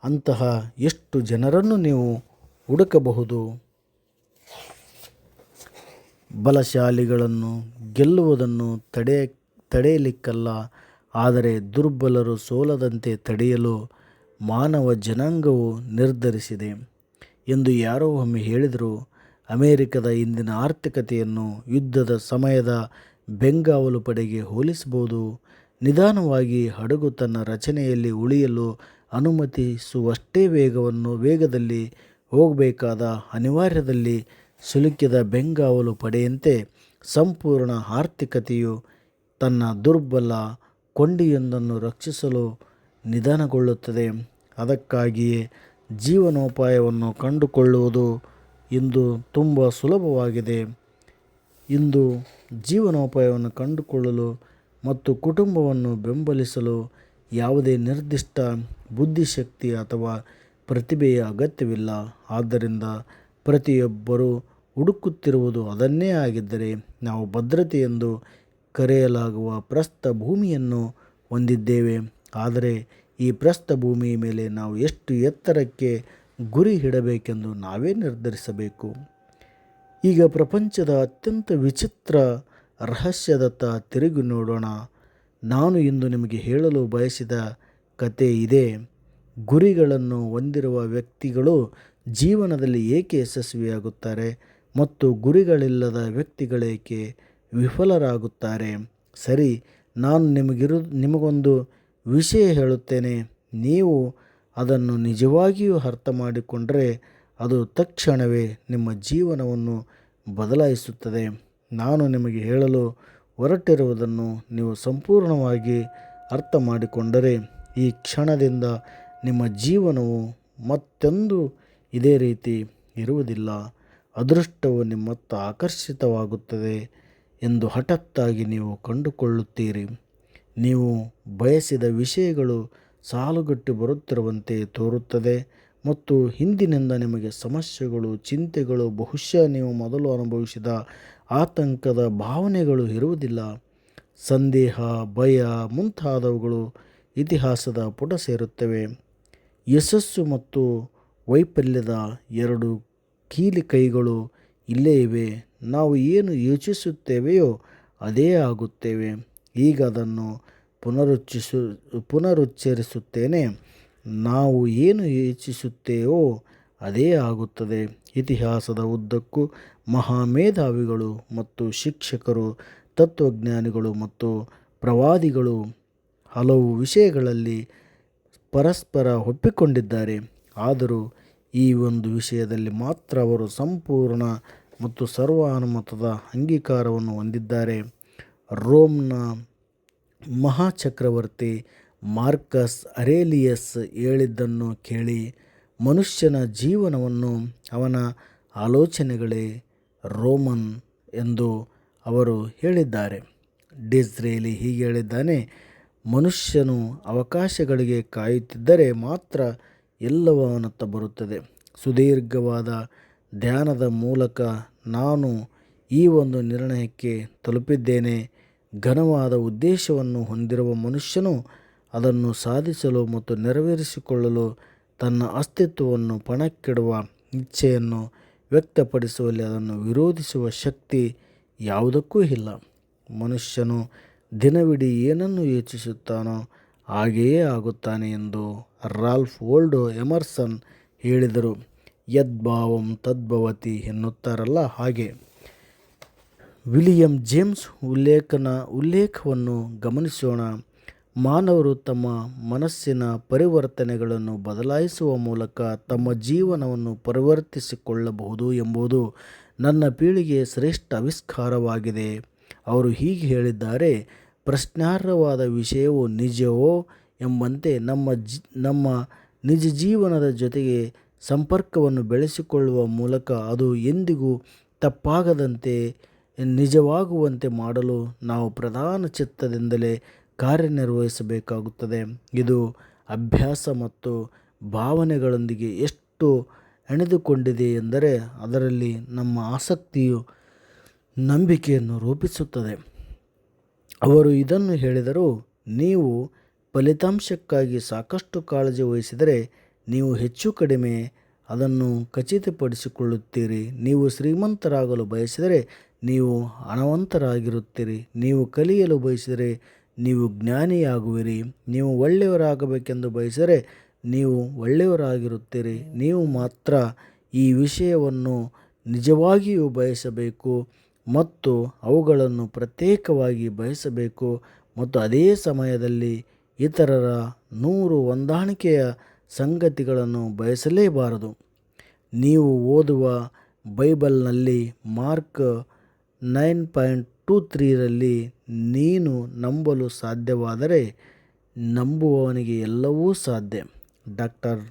ಅಂತಹ ಎಷ್ಟು ಜನರನ್ನು ನೀವು ಹುಡುಕಬಹುದು? ಬಲಶಾಲಿಗಳನ್ನು ಗೆಲ್ಲುವುದನ್ನು ತಡೆಯಲಿಕ್ಕಲ್ಲ, ಆದರೆ ದುರ್ಬಲರು ಸೋಲದಂತೆ ತಡೆಯಲು ಮಾನವ ಜನಾಂಗವು ನಿರ್ಧರಿಸಿದೆ ಎಂದು ಯಾರೋ ಒಮ್ಮೆ ಹೇಳಿದರು. ಅಮೆರಿಕದ ಇಂದಿನ ಆರ್ಥಿಕತೆಯನ್ನು ಯುದ್ಧದ ಸಮಯದ ಬೆಂಗಾವಲು ಪಡೆಗೆ ಹೋಲಿಸಬಹುದು. ನಿಧಾನವಾಗಿ ಹಡಗು ತನ್ನ ರಚನೆಯಲ್ಲಿ ಉಳಿಯಲು ಅನುಮತಿಸುವಷ್ಟೇ ವೇಗದಲ್ಲಿ ಹೋಗಬೇಕಾದ ಅನಿವಾರ್ಯದಲ್ಲಿ ಸಿಲುಕಿದ ಬೆಂಗಾವಲು ಪಡೆಯಂತೆ ಸಂಪೂರ್ಣ ಆರ್ಥಿಕತೆಯು ತನ್ನ ದುರ್ಬಲ ಕೊಂಡಿಯೊಂದನ್ನು ರಕ್ಷಿಸಲು ನಿಧಾನಗೊಳ್ಳುತ್ತದೆ. ಅದಕ್ಕಾಗಿಯೇ ಜೀವನೋಪಾಯವನ್ನು ಕಂಡುಕೊಳ್ಳುವುದು ಇಂದು ತುಂಬ ಸುಲಭವಾಗಿದೆ. ಇಂದು ಜೀವನೋಪಾಯವನ್ನು ಕಂಡುಕೊಳ್ಳಲು ಮತ್ತು ಕುಟುಂಬವನ್ನು ಬೆಂಬಲಿಸಲು ಯಾವುದೇ ನಿರ್ದಿಷ್ಟ ಬುದ್ಧಿಶಕ್ತಿ ಅಥವಾ ಪ್ರತಿಭೆಯ ಅಗತ್ಯವಿಲ್ಲ. ಆದ್ದರಿಂದ ಪ್ರತಿಯೊಬ್ಬರೂ ಹುಡುಕುತ್ತಿರುವುದು ಅದನ್ನೇ ಆಗಿದ್ದರೆ, ನಾವು ಭದ್ರತೆ ಎಂದು ಕರೆಯಲಾಗುವ ಪ್ರಸ್ಥಭೂಮಿಯನ್ನು ಹೊಂದಿದ್ದೇವೆ. ಆದರೆ ಈ ಪ್ರಸ್ಥಭೂಮಿಯ ಮೇಲೆ ನಾವು ಎಷ್ಟು ಎತ್ತರಕ್ಕೆ ಗುರಿ ಇಡಬೇಕೆಂದು ನಾವೇ ನಿರ್ಧರಿಸಬೇಕು. ಈಗ ಪ್ರಪಂಚದ ಅತ್ಯಂತ ವಿಚಿತ್ರ ರಹಸ್ಯದತ್ತ ತಿರುಗಿ ನೋಡೋಣ. ನಾನು ಇಂದು ನಿಮಗೆ ಹೇಳಲು ಬಯಸಿದ ಕತೆ ಇದೆ. ಗುರಿಗಳನ್ನು ಹೊಂದಿರುವ ವ್ಯಕ್ತಿಗಳು ಜೀವನದಲ್ಲಿ ಏಕೆ ಯಶಸ್ವಿಯಾಗುತ್ತಾರೆ ಮತ್ತು ಗುರಿಗಳಿಲ್ಲದ ವ್ಯಕ್ತಿಗಳೇಕೆ ವಿಫಲರಾಗುತ್ತಾರೆ? ಸರಿ, ನಾನು ನಿಮಗೊಂದು ವಿಷಯ ಹೇಳುತ್ತೇನೆ. ನೀವು ಅದನ್ನು ನಿಜವಾಗಿಯೂ ಅರ್ಥ ಮಾಡಿಕೊಂಡರೆ ಅದು ತಕ್ಷಣವೇ ನಿಮ್ಮ ಜೀವನವನ್ನು ಬದಲಾಯಿಸುತ್ತದೆ. ನಾನು ನಿಮಗೆ ಹೇಳಲು ಹೊರಟಿರುವುದನ್ನು ನೀವು ಸಂಪೂರ್ಣವಾಗಿ ಅರ್ಥ ಮಾಡಿಕೊಂಡರೆ ಈ ಕ್ಷಣದಿಂದ ನಿಮ್ಮ ಜೀವನವು ಮತ್ತೆಂದೂ ಇದೇ ರೀತಿ ಇರುವುದಿಲ್ಲ. ಅದೃಷ್ಟವು ನಿಮ್ಮತ್ತ ಆಕರ್ಷಿತವಾಗುತ್ತದೆ ಎಂದು ಹಠಾತ್ತಾಗಿ ನೀವು ಕಂಡುಕೊಳ್ಳುತ್ತೀರಿ. ನೀವು ಬಯಸಿದ ವಿಷಯಗಳು ಸಾಲುಗಟ್ಟಿ ಬರುತ್ತಿರುವಂತೆ ತೋರುತ್ತದೆ ಮತ್ತು ಹಿಂದಿನಿಂದ ನಿಮಗೆ ಸಮಸ್ಯೆಗಳು, ಚಿಂತೆಗಳು, ಬಹುಶಃ ನೀವು ಮೊದಲು ಅನುಭವಿಸಿದ ಆತಂಕದ ಭಾವನೆಗಳು ಇರುವುದಿಲ್ಲ. ಸಂದೇಹ, ಭಯ ಮುಂತಾದವುಗಳು ಇತಿಹಾಸದ ಪುಟ ಸೇರುತ್ತವೆ. ಯಶಸ್ಸು ಮತ್ತು ವೈಫಲ್ಯದ ಎರಡು ಕೀಲಿ ಕೈಗಳು ಇಲ್ಲೇ ಇವೆ. ನಾವು ಏನು ಯೋಚಿಸುತ್ತೇವೆಯೋ ಅದೇ ಆಗುತ್ತೇವೆ. ಈಗ ಅದನ್ನು ಪುನರುಚ್ಚರಿಸುತ್ತೇನೆ. ನಾವು ಏನು ಯೋಚಿಸುತ್ತೇವೋ ಅದೇ ಆಗುತ್ತದೆ. ಇತಿಹಾಸದ ಉದ್ದಕ್ಕೂ ಮಹಾಮೇಧಾವಿಗಳು ಮತ್ತು ಶಿಕ್ಷಕರು, ತತ್ವಜ್ಞಾನಿಗಳು ಮತ್ತು ಪ್ರವಾದಿಗಳು ಹಲವು ವಿಷಯಗಳಲ್ಲಿ ಪರಸ್ಪರ ಒಪ್ಪಿಕೊಂಡಿದ್ದಾರೆ. ಆದರೂ ಈ ಒಂದು ವಿಷಯದಲ್ಲಿ ಮಾತ್ರ ಅವರು ಸಂಪೂರ್ಣ ಮತ್ತು ಸರ್ವಾನುಮತದ ಅಂಗೀಕಾರವನ್ನು ಹೊಂದಿದ್ದಾರೆ. ರೋಮ್ನ ಮಹಾಚಕ್ರವರ್ತಿ ಮಾರ್ಕಸ್ ಅರೇಲಿಯಸ್ ಹೇಳಿದ್ದನ್ನು ಕೇಳಿ, ಮನುಷ್ಯನ ಜೀವನವನ್ನು ಅವನ ಆಲೋಚನೆಗಳೇ ರೋಮನ್ ಎಂದು ಅವರು ಹೇಳಿದ್ದಾರೆ. ಡಿಸ್ರೇಲಿ ಹೀಗೆ ಹೇಳಿದ್ದಾನೆ: ಮನುಷ್ಯನು ಅವಕಾಶಗಳಿಗೆ ಕಾಯುತ್ತಿದ್ದರೆ ಮಾತ್ರ ಎಲ್ಲವೂ ಅವನತ್ತ ಬರುತ್ತದೆ. ಸುದೀರ್ಘವಾದ ಧ್ಯಾನದ ಮೂಲಕ ನಾನು ಈ ಒಂದು ನಿರ್ಣಯಕ್ಕೆ ತಲುಪಿದ್ದೇನೆ. ಘನವಾದ ಉದ್ದೇಶವನ್ನು ಹೊಂದಿರುವ ಮನುಷ್ಯನು ಅದನ್ನು ಸಾಧಿಸಲು ಮತ್ತು ನೆರವೇರಿಸಿಕೊಳ್ಳಲು ತನ್ನ ಅಸ್ತಿತ್ವವನ್ನು ಪಣಕ್ಕಿಡುವ ಇಚ್ಛೆಯನ್ನು ವ್ಯಕ್ತಪಡಿಸುವಲ್ಲಿ ಅದನ್ನು ವಿರೋಧಿಸುವ ಶಕ್ತಿ ಯಾವುದಕ್ಕೂ ಇಲ್ಲ. ಮನುಷ್ಯನು ದಿನವಿಡೀ ಏನನ್ನು ಯೋಚಿಸುತ್ತಾನೋ ಹಾಗೆಯೇ ಆಗುತ್ತಾನೆ ಎಂದು ರಾಲ್ಫ್ ವಾಲ್ಡೋ ಎಮರ್ಸನ್ ಹೇಳಿದರು. ಯದ್ಭಾವಂ ತದ್ಭವತಿ ಎನ್ನುತ್ತಾರಲ್ಲ, ಹಾಗೆ. ವಿಲಿಯಂ ಜೇಮ್ಸ್ ಉಲ್ಲೇಖವನ್ನು ಗಮನಿಸೋಣ. ಮಾನವರು ತಮ್ಮ ಮನಸ್ಸಿನ ಪರಿವರ್ತನೆಗಳನ್ನು ಬದಲಾಯಿಸುವ ಮೂಲಕ ತಮ್ಮ ಜೀವನವನ್ನು ಪರಿವರ್ತಿಸಿಕೊಳ್ಳಬಹುದು ಎಂಬುದು ನನ್ನ ಪೀಳಿಗೆಯ ಶ್ರೇಷ್ಠ ಆವಿಷ್ಕಾರವಾಗಿದೆ. ಅವರು ಹೀಗೆ ಹೇಳಿದ್ದಾರೆ: ಪ್ರಶ್ನಾರ್ಹವಾದ ವಿಷಯವು ನಿಜವೋ ಎಂಬಂತೆ ನಮ್ಮ ನಿಜ ಜೀವನದ ಜೊತೆಗೆ ಸಂಪರ್ಕವನ್ನು ಬೆಳೆಸಿಕೊಳ್ಳುವ ಮೂಲಕ ಅದು ಎಂದಿಗೂ ತಪ್ಪಾಗದಂತೆ ನಿಜವಾಗುವಂತೆ ಮಾಡಲು ನಾವು ಪ್ರಧಾನ ಚಿತ್ತದಿಂದಲೇ ಕಾರ್ಯನಿರ್ವಹಿಸಬೇಕಾಗುತ್ತದೆ. ಇದು ಅಭ್ಯಾಸ ಮತ್ತು ಭಾವನೆಗಳೊಂದಿಗೆ ಎಷ್ಟು ಹೆಣೆದುಕೊಂಡಿದೆ ಎಂದರೆ ಅದರಲ್ಲಿ ನಮ್ಮ ಆಸಕ್ತಿಯು ನಂಬಿಕೆಯನ್ನು ರೂಪಿಸುತ್ತದೆ. ಅವರು ಇದನ್ನು ಹೇಳಿದರು: ನೀವು ಫಲಿತಾಂಶಕ್ಕಾಗಿ ಸಾಕಷ್ಟು ಕಾಳಜಿ ವಹಿಸಿದರೆ ನೀವು ಹೆಚ್ಚು ಕಡಿಮೆ ಅದನ್ನು ಖಚಿತಪಡಿಸಿಕೊಳ್ಳುತ್ತೀರಿ. ನೀವು ಶ್ರೀಮಂತರಾಗಲು ಬಯಸಿದರೆ ನೀವು ಹಣವಂತರಾಗಿರುತ್ತೀರಿ. ನೀವು ಕಲಿಯಲು ಬಯಸಿದರೆ ನೀವು ಜ್ಞಾನಿಯಾಗುವಿರಿ. ನೀವು ಒಳ್ಳೆಯವರಾಗಬೇಕೆಂದು ಬಯಸಿದರೆ ನೀವು ಒಳ್ಳೆಯವರಾಗಿರುತ್ತೀರಿ. ನೀವು ಮಾತ್ರ ಈ ವಿಷಯವನ್ನು ನಿಜವಾಗಿಯೂ ಬಯಸಬೇಕು ಮತ್ತು ಅವುಗಳನ್ನು ಪ್ರತ್ಯೇಕವಾಗಿ ಬಯಸಬೇಕು ಮತ್ತು ಅದೇ ಸಮಯದಲ್ಲಿ ಇತರರ 100 ಹೊಂದಾಣಿಕೆಯ ಸಂಗತಿಗಳನ್ನು ಬಯಸಲೇಬಾರದು. ನೀವು ಓದುವ ಬೈಬಲ್ನಲ್ಲಿ ಮಾರ್ಕ್ 9:23ರಲ್ಲಿ ನೀನು ನಂಬಲು ಸಾಧ್ಯವಾದರೆ ನಂಬುವವನಿಗೆ ಎಲ್ಲವೂ ಸಾಧ್ಯ. ಡಾಕ್ಟರ್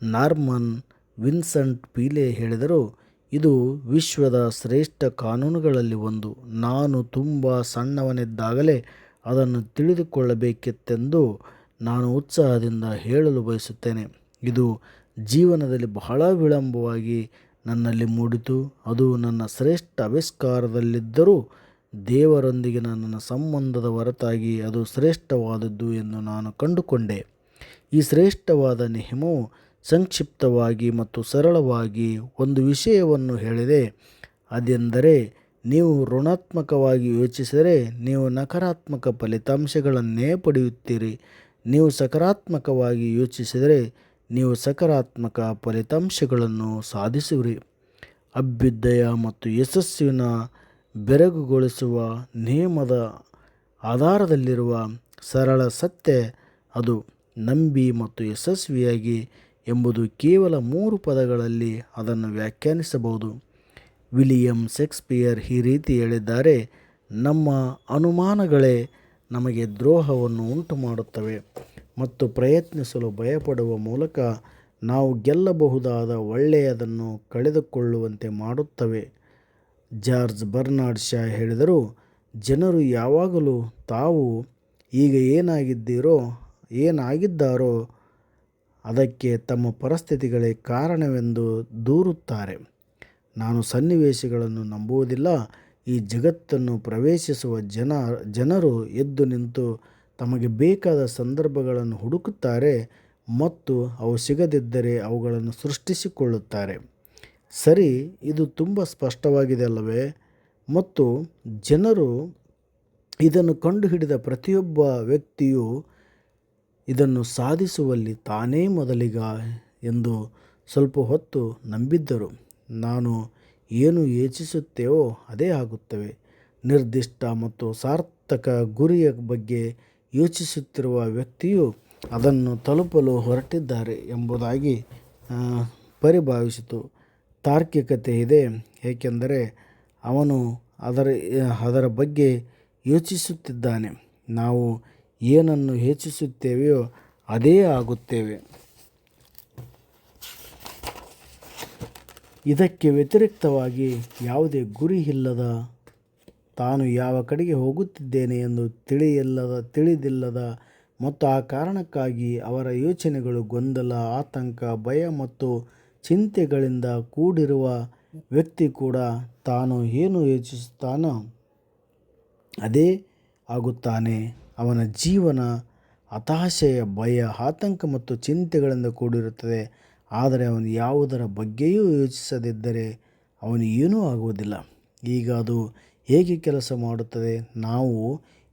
ನಾರ್ಮನ್ ವಿನ್ಸೆಂಟ್ ಪೀಲೆ ಹೇಳಿದರು: ಇದು ವಿಶ್ವದ ಶ್ರೇಷ್ಠ ಕಾನೂನುಗಳಲ್ಲಿ ಒಂದು. ನಾನು ತುಂಬ ಸಣ್ಣವನಿದ್ದಾಗಲೇ ಅದನ್ನು ತಿಳಿದುಕೊಳ್ಳಬೇಕಿತ್ತೆಂದು ನಾನು ಉತ್ಸಾಹದಿಂದ ಹೇಳಲು ಬಯಸುತ್ತೇನೆ. ಇದು ಜೀವನದಲ್ಲಿ ಬಹಳ ವಿಳಂಬವಾಗಿ ನನ್ನಲ್ಲಿ ಮೂಡಿತು. ಅದು ನನ್ನ ಶ್ರೇಷ್ಠ ಆವಿಷ್ಕಾರದಲ್ಲಿದ್ದರೂ ದೇವರೊಂದಿಗಿನ ನನ್ನ ಸಂಬಂಧದ ಹೊರತಾಗಿ ಅದು ಶ್ರೇಷ್ಠವಾದದ್ದು ಎಂದು ನಾನು ಕಂಡುಕೊಂಡೆ. ಈ ಶ್ರೇಷ್ಠವಾದ ನಿಯಮವು ಸಂಕ್ಷಿಪ್ತವಾಗಿ ಮತ್ತು ಸರಳವಾಗಿ ಒಂದು ವಿಷಯವನ್ನು ಹೇಳಿದೆ. ಅದೆಂದರೆ, ನೀವು ಋಣಾತ್ಮಕವಾಗಿ ಯೋಚಿಸಿದರೆ ನೀವು ನಕಾರಾತ್ಮಕ ಫಲಿತಾಂಶಗಳನ್ನೇ ಪಡೆಯುತ್ತೀರಿ. ನೀವು ಸಕಾರಾತ್ಮಕವಾಗಿ ಯೋಚಿಸಿದರೆ ನೀವು ಸಕಾರಾತ್ಮಕ ಫಲಿತಾಂಶಗಳನ್ನು ಸಾಧಿಸುವಿರಿ. ಅಭ್ಯುದಯ ಮತ್ತು ಯಶಸ್ಸಿನ ಬೆರಗುಗೊಳಿಸುವ ನಿಯಮದ ಆಧಾರದಲ್ಲಿರುವ ಸರಳ ಸತ್ಯ ಅದು ನಂಬಿ ಮತ್ತು ಯಶಸ್ವಿಯಾಗಿ ಎಂಬುದು ಕೇವಲ 3 ಪದಗಳಲ್ಲಿ ಅದನ್ನು ವ್ಯಾಖ್ಯಾನಿಸಬಹುದು. ವಿಲಿಯಂ ಶೇಕ್ಸ್ಪಿಯರ್ ಈ ರೀತಿ ಹೇಳಿದ್ದಾರೆ: ನಮ್ಮ ಅನುಮಾನಗಳೇ ನಮಗೆ ದ್ರೋಹವನ್ನು ಉಂಟುಮಾಡುತ್ತವೆ ಮತ್ತು ಪ್ರಯತ್ನಿಸಲು ಭಯಪಡುವ ಮೂಲಕ ನಾವು ಗೆಲ್ಲಬಹುದಾದ ಒಳ್ಳೆಯದನ್ನು ಕಳೆದುಕೊಳ್ಳುವಂತೆ ಮಾಡುತ್ತವೆ. ಜಾರ್ಜ್ ಬರ್ನಾರ್ಡ್ ಶಾ ಹೇಳಿದರು: ಜನರು ಯಾವಾಗಲೂ ತಾವು ಈಗ ಏನಾಗಿದ್ದಾರೋ ಅದಕ್ಕೆ ತಮ್ಮ ಪರಿಸ್ಥಿತಿಗಳೇ ಕಾರಣವೆಂದು ದೂರುತ್ತಾರೆ. ನಾನು ಸನ್ನಿವೇಶಗಳನ್ನು ನಂಬುವುದಿಲ್ಲ, ಈ ಜಗತ್ತನ್ನು ಪ್ರವೇಶಿಸುವ ಜನರು ಎದ್ದು ನಿಂತು ತಮಗೆ ಬೇಕಾದ ಸಂದರ್ಭಗಳನ್ನು ಹುಡುಕುತ್ತಾರೆ ಮತ್ತು ಅವು ಸಿಗದಿದ್ದರೆ ಅವುಗಳನ್ನು ಸೃಷ್ಟಿಸಿಕೊಳ್ಳುತ್ತಾರೆ. ಸರಿ, ಇದು ತುಂಬ ಸ್ಪಷ್ಟವಾಗಿದೆ ಅಲ್ಲವೇ? ಮತ್ತು ಜನರು ಇದನ್ನು ಕಂಡುಹಿಡಿದ ಪ್ರತಿಯೊಬ್ಬ ವ್ಯಕ್ತಿಯು ಇದನ್ನು ಸಾಧಿಸುವಲ್ಲಿ ತಾನೇ ಮೊದಲಿಗ ಎಂದು ಸ್ವಲ್ಪ ಹೊತ್ತು ನಂಬಿದ್ದರು. ನಾನು ಏನು ಯೋಚಿಸುತ್ತೇವೋ ಅದೇ ಆಗುತ್ತವೆ. ನಿರ್ದಿಷ್ಟ ಮತ್ತು ಸಾರ್ಥಕ ಗುರಿಯ ಬಗ್ಗೆ ಯೋಚಿಸುತ್ತಿರುವ ವ್ಯಕ್ತಿಯು ಅದನ್ನು ತಲುಪಲು ಹೊರಟಿದ್ದಾರೆ ಎಂಬುದಾಗಿ ಪರಿಭಾವಿಸಿತು. ತಾರ್ಕಿಕತೆ ಇದೆ, ಏಕೆಂದರೆ ಅವನು ಅದರ ಬಗ್ಗೆ ಯೋಚಿಸುತ್ತಿದ್ದಾನೆ. ನಾವು ಏನನ್ನು ಯೋಚಿಸುತ್ತೇವೆಯೋ ಅದೇ ಆಗುತ್ತೇವೆ. ಇದಕ್ಕೆ ವ್ಯತಿರಿಕ್ತವಾಗಿ ಯಾವುದೇ ಗುರಿ ಇಲ್ಲದ, ತಾನು ಯಾವ ಕಡೆಗೆ ಹೋಗುತ್ತಿದ್ದೇನೆ ಎಂದು ತಿಳಿದಿಲ್ಲದ ಮತ್ತು ಆ ಕಾರಣಕ್ಕಾಗಿ ಅವರ ಯೋಚನೆಗಳು ಗೊಂದಲ, ಆತಂಕ, ಭಯ ಮತ್ತು ಚಿಂತೆಗಳಿಂದ ಕೂಡಿರುವ ವ್ಯಕ್ತಿ ಕೂಡ ತಾನು ಏನು ಯೋಚಿಸುತ್ತಾನೋ ಅದೇ ಆಗುತ್ತಾನೆ. ಅವನ ಜೀವನ ಹತಾಶೆಯ, ಭಯ, ಆತಂಕ ಮತ್ತು ಚಿಂತೆಗಳಿಂದ ಕೂಡಿರುತ್ತದೆ. ಆದರೆ ಅವನು ಯಾವುದರ ಬಗ್ಗೆಯೂ ಯೋಚಿಸದಿದ್ದರೆ ಅವನು ಏನೂ ಆಗುವುದಿಲ್ಲ. ಈಗ ಅದು ಹೇಗೆ ಕೆಲಸ ಮಾಡುತ್ತದೆ? ನಾವು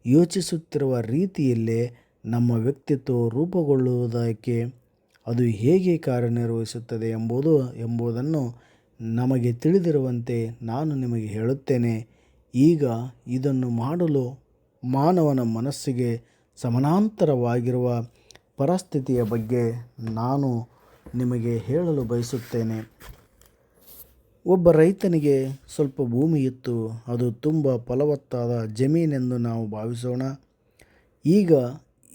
ಯೋಚಿಸುತ್ತಿರುವ ರೀತಿಯಲ್ಲೇ ನಮ್ಮ ವ್ಯಕ್ತಿತ್ವ ರೂಪುಗೊಳ್ಳುವುದಕ್ಕೆ ಅದು ಹೇಗೆ ಕಾರ್ಯನಿರ್ವಹಿಸುತ್ತದೆ ಎಂಬುದನ್ನು ನಮಗೆ ತಿಳಿದಿರುವಂತೆ ನಾನು ನಿಮಗೆ ಹೇಳುತ್ತೇನೆ. ಈಗ ಇದನ್ನು ಮಾಡಲು ಮಾನವನ ಮನಸ್ಸಿಗೆ ಸಮಾನಾಂತರವಾಗಿರುವ ಪರಿಸ್ಥಿತಿಯ ಬಗ್ಗೆ ನಾನು ನಿಮಗೆ ಹೇಳಲು ಬಯಸುತ್ತೇನೆ. ಒಬ್ಬ ರೈತನಿಗೆ ಸ್ವಲ್ಪ ಭೂಮಿ ಇತ್ತು. ಅದು ತುಂಬ ಫಲವತ್ತಾದ ಜಮೀನೆಂದು ನಾವು ಭಾವಿಸೋಣ. ಈಗ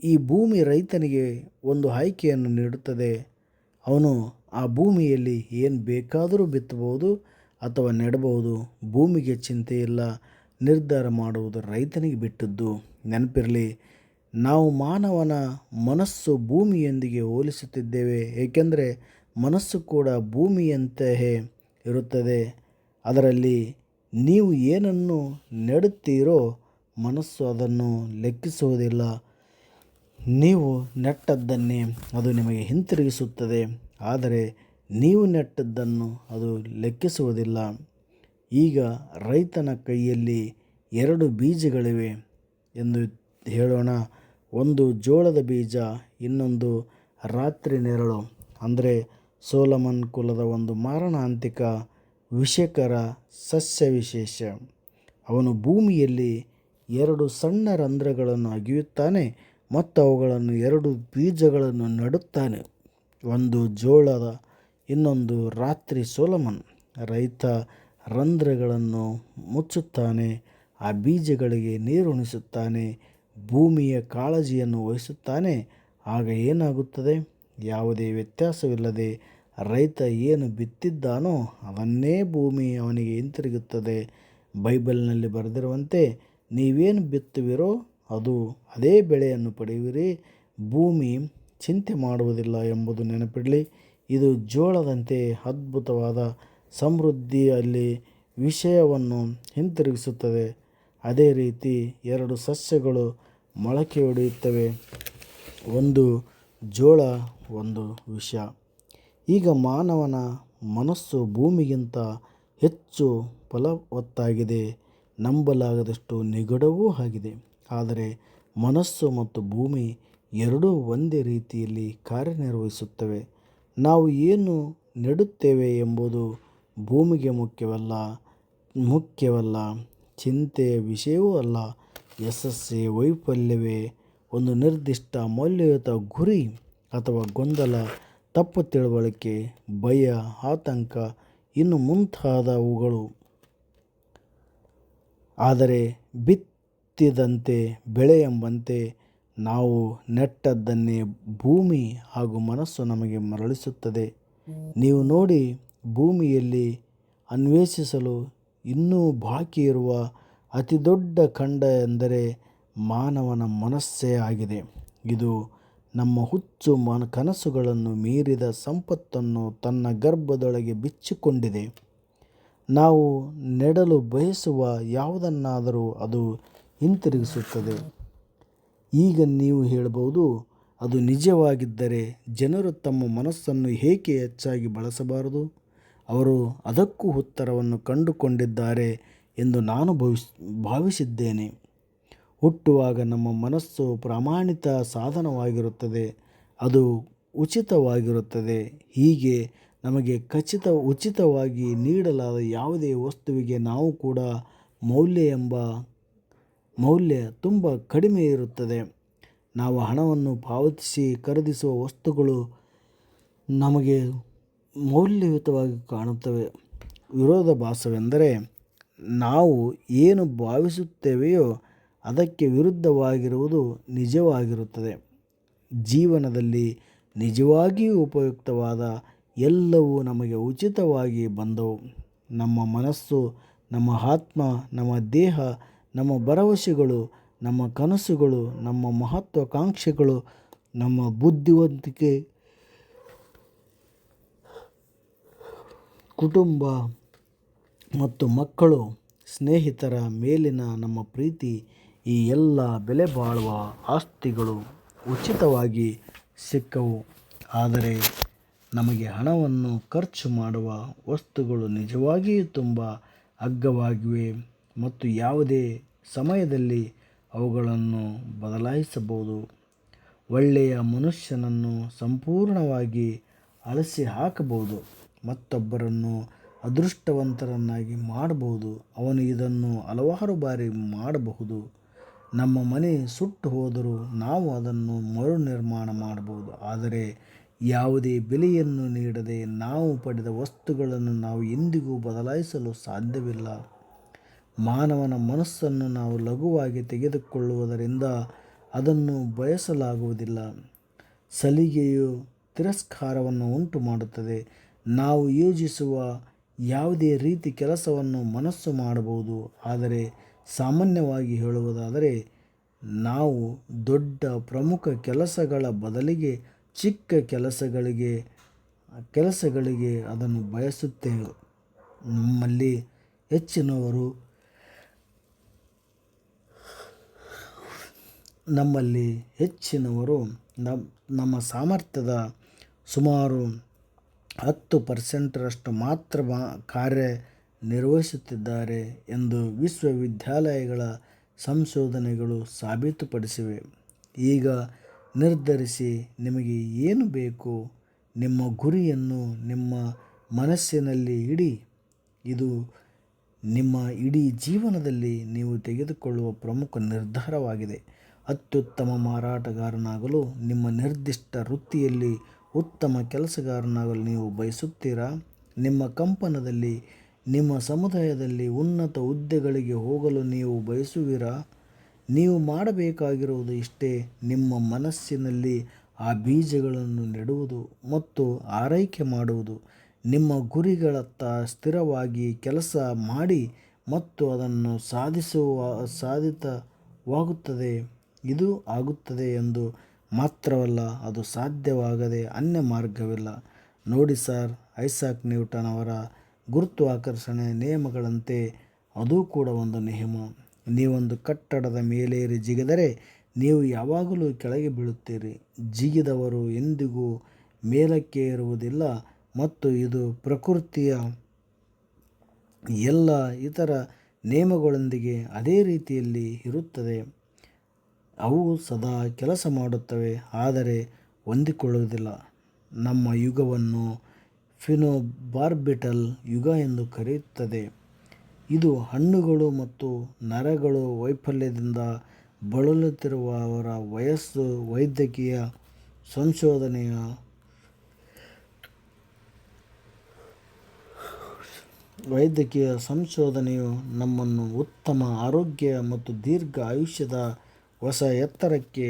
ಈ ಭೂಮಿ ರೈತನಿಗೆ ಒಂದು ಆಯ್ಕೆಯನ್ನು ನೀಡುತ್ತದೆ. ಅವನು ಆ ಭೂಮಿಯಲ್ಲಿ ಏನು ಬೇಕಾದರೂ ಬಿತ್ತಬಹುದು ಅಥವಾ ನೆಡಬಹುದು. ಭೂಮಿಗೆ ಚಿಂತೆ ಇಲ್ಲ. ನಿರ್ಧಾರ ಮಾಡುವುದು ರೈತನಿಗೆ ಬಿಟ್ಟದ್ದು. ನೆನಪಿರಲಿ, ನಾವು ಮಾನವನ ಮನಸ್ಸು ಭೂಮಿಯೊಂದಿಗೆ ಹೋಲಿಸುತ್ತಿದ್ದೇವೆ, ಏಕೆಂದರೆ ಮನಸ್ಸು ಕೂಡ ಭೂಮಿಯಂತೆಯೇ ಇರುತ್ತದೆ. ಅದರಲ್ಲಿ ನೀವು ಏನನ್ನು ನೆಡುತ್ತೀರೋ ಮನಸ್ಸು ಅದನ್ನು ಲೆಕ್ಕಿಸುವುದಿಲ್ಲ. ನೀವು ನೆಟ್ಟದ್ದನ್ನೇ ಅದು ನಿಮಗೆ ಹಿಂತಿರುಗಿಸುತ್ತದೆ, ಆದರೆ ನೀವು ನೆಟ್ಟದ್ದನ್ನು ಅದು ಲೆಕ್ಕಿಸುವುದಿಲ್ಲ. ಈಗ ರೈತನ ಕೈಯಲ್ಲಿ 2 ಬೀಜಗಳಿವೆ ಎಂದು ಹೇಳೋಣ. ಒಂದು ಜೋಳದ ಬೀಜ, ಇನ್ನೊಂದು ರಾತ್ರಿ ನೆರಳು. ಅಂದರೆ ಸೊಲೊಮನ್ ಕುಲದ ಒಂದು ಮಾರಣಾಂತಿಕ ವಿಷಕರ ಸಸ್ಯವಿಶೇಷ. ಅವನು ಭೂಮಿಯಲ್ಲಿ 2 ಸಣ್ಣ ರಂಧ್ರಗಳನ್ನು ಅಗೆಯುತ್ತಾನೆ ಮತ್ತು ಅವುಗಳನ್ನು 2 ಬೀಜಗಳನ್ನು ನೆಡುತ್ತಾನೆ. ಒಂದು ಜೋಳದ, ಇನ್ನೊಂದು ರಾತ್ರಿ. ಸೊಲೊಮನ್ ರೈತ ರಂಧ್ರಗಳನ್ನು ಮುಚ್ಚುತ್ತಾನೆ, ಆ ಬೀಜಗಳಿಗೆ ನೀರುಣಿಸುತ್ತಾನೆ, ಭೂಮಿಯ ಕಾಳಜಿಯನ್ನು ವಹಿಸುತ್ತಾನೆ. ಆಗ ಏನಾಗುತ್ತದೆ? ಯಾವುದೇ ವ್ಯತ್ಯಾಸವಿಲ್ಲದೆ ರೈತ ಏನು ಬಿತ್ತಿದ್ದಾನೋ ಅದನ್ನೇ ಭೂಮಿ ಅವನಿಗೆ ಹಿಂತಿರುಗುತ್ತದೆ. ಬೈಬಲ್ನಲ್ಲಿ ಬರೆದಿರುವಂತೆ ನೀವೇನು ಬಿತ್ತುವಿರೋ ಅದೇ ಬೆಳೆಯನ್ನು ಪಡೆಯುವಿರಿ. ಭೂಮಿ ಚಿಂತೆ ಮಾಡುವುದಿಲ್ಲ ಎಂಬುದು ನೆನಪಿರಲಿ. ಇದು ಜೋಳದಂತೆ ಅದ್ಭುತವಾದ ಸಮೃದ್ಧಿಯಲ್ಲಿ ವಿಷಯವನ್ನು ಹಿಂತಿರುಗಿಸುತ್ತದೆ. ಅದೇ ರೀತಿ 2 ಸಸ್ಯಗಳು ಮೊಳಕೆಯೊಡೆಯುತ್ತವೆ, ಒಂದು ಜೋಳ, ಒಂದು ವಿಷ. ಈಗ ಮಾನವನ ಮನಸ್ಸು ಭೂಮಿಗಿಂತ ಹೆಚ್ಚು ಫಲವತ್ತಾಗಿದೆ, ನಂಬಲಾಗದಷ್ಟು ನಿಗೂಢವೂ ಆಗಿದೆ. ಆದರೆ ಮನಸ್ಸು ಮತ್ತು ಭೂಮಿ ಎರಡೂ ಒಂದೇ ರೀತಿಯಲ್ಲಿ ಕಾರ್ಯನಿರ್ವಹಿಸುತ್ತವೆ. ನಾವು ಏನು ನೆಡುತ್ತೇವೆ ಎಂಬುದು ಭೂಮಿಗೆ ಮುಖ್ಯವಲ್ಲ, ಚಿಂತೆಯ ವಿಷಯವೂ ಅಲ್ಲ. ಯಶಸ್ಸೇ ವೈಫಲ್ಯವೇ, ಒಂದು ನಿರ್ದಿಷ್ಟ ಮೌಲ್ಯಯುತ ಗುರಿ ಅಥವಾ ಗೊಂದಲ, ತಪ್ಪು ತಿಳುವಳಿಕೆ, ಭಯ, ಆತಂಕ, ಇನ್ನು ಮುಂತಾದವುಗಳು. ಆದರೆ ಬಿತ್ತಿದಂತೆ ಬೆಳೆ ಎಂಬಂತೆ ನಾವು ನೆಟ್ಟದ್ದನ್ನೇ ಭೂಮಿ ಹಾಗೂ ಮನಸ್ಸು ನಮಗೆ ಮರಳಿಸುತ್ತದೆ. ನೀವು ನೋಡಿ, ಭೂಮಿಯಲ್ಲಿ ಅನ್ವೇಷಿಸಲು ಇನ್ನೂ ಬಾಕಿ ಇರುವ ಅತಿದೊಡ್ಡ ಖಂಡ ಎಂದರೆ ಮಾನವನ ಮನಸ್ಸೇ ಆಗಿದೆ. ಇದು ನಮ್ಮ ಹುಚ್ಚು ಕನಸುಗಳನ್ನು ಮೀರಿದ ಸಂಪತ್ತನ್ನು ತನ್ನ ಗರ್ಭದೊಳಗೆ ಬಿಚ್ಚಿಕೊಂಡಿದೆ. ನಾವು ನೆಡಲು ಬಯಸುವ ಯಾವುದನ್ನಾದರೂ ಅದು ಹಿಂತಿರುಗಿಸುತ್ತದೆ. ಈಗ ನೀವು ಹೇಳಬಹುದು, ಅದು ನಿಜವಾಗಿದ್ದರೆ ಜನರು ತಮ್ಮ ಮನಸ್ಸನ್ನು ಏಕೆ ಹೆಚ್ಚಾಗಿ ಬಳಸಬಾರದು? ಅವರು ಅದಕ್ಕೂ ಉತ್ತರವನ್ನು ಕಂಡುಕೊಂಡಿದ್ದಾರೆ ಎಂದು ನಾನು ಭಾವಿಸಿದ್ದೇನೆ. ಹುಟ್ಟುವಾಗ ನಮ್ಮ ಮನಸ್ಸು ಪ್ರಮಾಣಿತ ಸಾಧನವಾಗಿರುತ್ತದೆ, ಅದು ಉಚಿತವಾಗಿರುತ್ತದೆ. ಹೀಗೆ ನಮಗೆ ಉಚಿತವಾಗಿ ನೀಡಲಾದ ಯಾವುದೇ ವಸ್ತುವಿಗೆ ನಾವು ಕೂಡ ಮೌಲ್ಯ ತುಂಬ ಕಡಿಮೆ ಇರುತ್ತದೆ. ನಾವು ಹಣವನ್ನು ಪಾವತಿಸಿ ಖರೀದಿಸುವ ವಸ್ತುಗಳು ನಮಗೆ ಮೌಲ್ಯಯುತವಾಗಿ ಕಾಣುತ್ತವೆ. ವಿರೋಧಾಭಾಸವೆಂದರೆ ನಾವು ಏನು ಭಾವಿಸುತ್ತೇವೆಯೋ ಅದಕ್ಕೆ ವಿರುದ್ಧವಾಗಿರುವುದು ನಿಜವಾಗಿರುತ್ತದೆ. ಜೀವನದಲ್ಲಿ ನಿಜವಾಗಿಯೂ ಉಪಯುಕ್ತವಾದ ಎಲ್ಲವೂ ನಮಗೆ ಉಚಿತವಾಗಿ ಬಂದವು. ನಮ್ಮ ಮನಸ್ಸು, ನಮ್ಮ ಆತ್ಮ, ನಮ್ಮ ದೇಹ, ನಮ್ಮ ಭರವಸೆಗಳು, ನಮ್ಮ ಕನಸುಗಳು, ನಮ್ಮ ಮಹತ್ವಾಕಾಂಕ್ಷೆಗಳು, ನಮ್ಮ ಬುದ್ಧಿವಂತಿಕೆ, ಕುಟುಂಬ ಮತ್ತು ಮಕ್ಕಳು, ಸ್ನೇಹಿತರ ಮೇಲಿನ ನಮ್ಮ ಪ್ರೀತಿ, ಈ ಎಲ್ಲ ಬೆಲೆಬಾಳುವ ಆಸ್ತಿಗಳು ಉಚಿತವಾಗಿ ಸಿಕ್ಕವು. ಆದರೆ ನಮಗೆ ಹಣವನ್ನು ಖರ್ಚು ಮಾಡುವ ವಸ್ತುಗಳು ನಿಜವಾಗಿಯೂ ತುಂಬ ಅಗ್ಗವಾಗಿವೆ ಮತ್ತು ಯಾವುದೇ ಸಮಯದಲ್ಲಿ ಅವುಗಳನ್ನು ಬದಲಾಯಿಸಬಹುದು. ಒಳ್ಳೆಯ ಮನುಷ್ಯನನ್ನು ಸಂಪೂರ್ಣವಾಗಿ ಅಳಿಸಿ ಹಾಕಬಹುದು, ಮತ್ತೊಬ್ಬರನ್ನು ಅದೃಷ್ಟವಂತರನ್ನಾಗಿ ಮಾಡಬಹುದು. ಅವನು ಇದನ್ನು ಹಲವಾರು ಬಾರಿ ಮಾಡಬಹುದು. ನಮ್ಮ ಮನೆ ಸುಟ್ಟು ಹೋದರೂ ನಾವು ಅದನ್ನು ಮರುನಿರ್ಮಾಣ ಮಾಡಬಹುದು, ಆದರೆ ಯಾವುದೇ ಬೆಲೆಯನ್ನು ನೀಡದೆ ನಾವು ಪಡೆದ ವಸ್ತುಗಳನ್ನು ನಾವು ಎಂದಿಗೂ ಬದಲಾಯಿಸಲು ಸಾಧ್ಯವಿಲ್ಲ. ಮಾನವನ ಮನಸ್ಸನ್ನು ನಾವು ಲಘುವಾಗಿ ತೆಗೆದುಕೊಳ್ಳುವುದರಿಂದ ಅದನ್ನು ಬಯಸಲಾಗುವುದಿಲ್ಲ. ಸಲಿಗೆಯು ತಿರಸ್ಕಾರವನ್ನು ಉಂಟುಮಾಡುತ್ತದೆ. ನಾವು ಯೋಜಿಸುವ ಯಾವುದೇ ರೀತಿ ಕೆಲಸವನ್ನು ಮನಸ್ಸು ಮಾಡಬಹುದು, ಆದರೆ ಸಾಮಾನ್ಯವಾಗಿ ಹೇಳುವುದಾದರೆ ನಾವು ದೊಡ್ಡ ಪ್ರಮುಖ ಕೆಲಸಗಳ ಬದಲಿಗೆ ಚಿಕ್ಕ ಕೆಲಸಗಳಿಗೆ ಅದನ್ನು ಬಯಸುತ್ತೇವೆ. ನಮ್ಮಲ್ಲಿ ಹೆಚ್ಚಿನವರು ನಮ್ಮ ಸಾಮರ್ಥ್ಯದ ಸುಮಾರು 10% ಮಾತ್ರ ಕಾರ್ಯನಿರ್ವಹಿಸುತ್ತಿದ್ದಾರೆ ಎಂದು ವಿಶ್ವವಿದ್ಯಾಲಯಗಳ ಸಂಶೋಧನೆಗಳು ಸಾಬೀತುಪಡಿಸಿವೆ. ಈಗ ನಿರ್ಧರಿಸಿ, ನಿಮಗೆ ಏನು ಬೇಕು? ನಿಮ್ಮ ಗುರಿಯನ್ನು ನಿಮ್ಮ ಮನಸ್ಸಿನಲ್ಲಿ ಇಡಿ. ಇದು ನಿಮ್ಮ ಇಡೀ ಜೀವನದಲ್ಲಿ ನೀವು ತೆಗೆದುಕೊಳ್ಳುವ ಪ್ರಮುಖ ನಿರ್ಧಾರವಾಗಿದೆ. ಅತ್ಯುತ್ತಮ ಮಾರಾಟಗಾರನಾಗಲು, ನಿಮ್ಮ ನಿರ್ದಿಷ್ಟ ವೃತ್ತಿಯಲ್ಲಿ ಉತ್ತಮ ಕೆಲಸಗಾರನಾಗಲು ನೀವು ಬಯಸುತ್ತೀರಾ? ನಿಮ್ಮ ಕಂಪನಿಯಲ್ಲಿ, ನಿಮ್ಮ ಸಮುದಾಯದಲ್ಲಿ ಉನ್ನತ ಹುದ್ದೆಗಳಿಗೆ ಹೋಗಲು ನೀವು ಬಯಸುವಿರಾ? ನೀವು ಮಾಡಬೇಕಾಗಿರುವುದು ಇಷ್ಟೇ: ನಿಮ್ಮ ಮನಸ್ಸಿನಲ್ಲಿ ಆ ಬೀಜಗಳನ್ನು ನೆಡುವುದು ಮತ್ತು ಆರೈಕೆ ಮಾಡುವುದು. ನಿಮ್ಮ ಗುರಿಗಳತ್ತ ಸ್ಥಿರವಾಗಿ ಕೆಲಸ ಮಾಡಿ ಮತ್ತು ಅದನ್ನು ಸಾಧಿತವಾಗುತ್ತದೆ. ಇದು ಆಗುತ್ತದೆ ಎಂದು ಮಾತ್ರವಲ್ಲ, ಅದು ಸಾಧ್ಯವಾಗದೆ ಅನ್ಯ ಮಾರ್ಗವಿಲ್ಲ. ನೋಡಿ ಸರ್ ಐಸಾಕ್ ನ್ಯೂಟನ್ ಅವರ ಗುರುತ್ವಾಕರ್ಷಣೆಯ ನಿಯಮಗಳಂತೆ ಅದು ಕೂಡ ಒಂದು ನಿಯಮ. ನೀವೊಂದು ಕಟ್ಟಡದ ಮೇಲೇರಿ ಜಿಗಿದರೆ ನೀವು ಯಾವಾಗಲೂ ಕೆಳಗೆ ಬೀಳುತ್ತೀರಿ. ಜಿಗಿದವರು ಎಂದಿಗೂ ಮೇಲಕ್ಕೆ ಏರುವುದಿಲ್ಲ. ಮತ್ತು ಇದು ಪ್ರಕೃತಿಯ ಎಲ್ಲ ಇತರ ನಿಯಮಗಳೊಂದಿಗೆ ಅದೇ ರೀತಿಯಲ್ಲಿ ಇರುತ್ತದೆ. ಅವು ಸದಾ ಕೆಲಸ ಮಾಡುತ್ತವೆ, ಆದರೆ ಹೊಂದಿಕೊಳ್ಳುವುದಿಲ್ಲ. ನಮ್ಮ ಯುಗವನ್ನು ಫಿನೋಬಾರ್ಬಿಟಲ್ ಯುಗ ಎಂದು ಕರೆಯುತ್ತದೆ. ಇದು ಹಣ್ಣುಗಳು ಮತ್ತು ನರಗಳ ವೈಫಲ್ಯದಿಂದ ಬಳಲುತ್ತಿರುವವರ ವಯಸ್ಸು. ವೈದ್ಯಕೀಯ ಸಂಶೋಧನೆಯು ನಮ್ಮನ್ನು ಉತ್ತಮ ಆರೋಗ್ಯ ಮತ್ತು ದೀರ್ಘ ಆಯುಷ್ಯದ ಹೊಸ ಎತ್ತರಕ್ಕೆ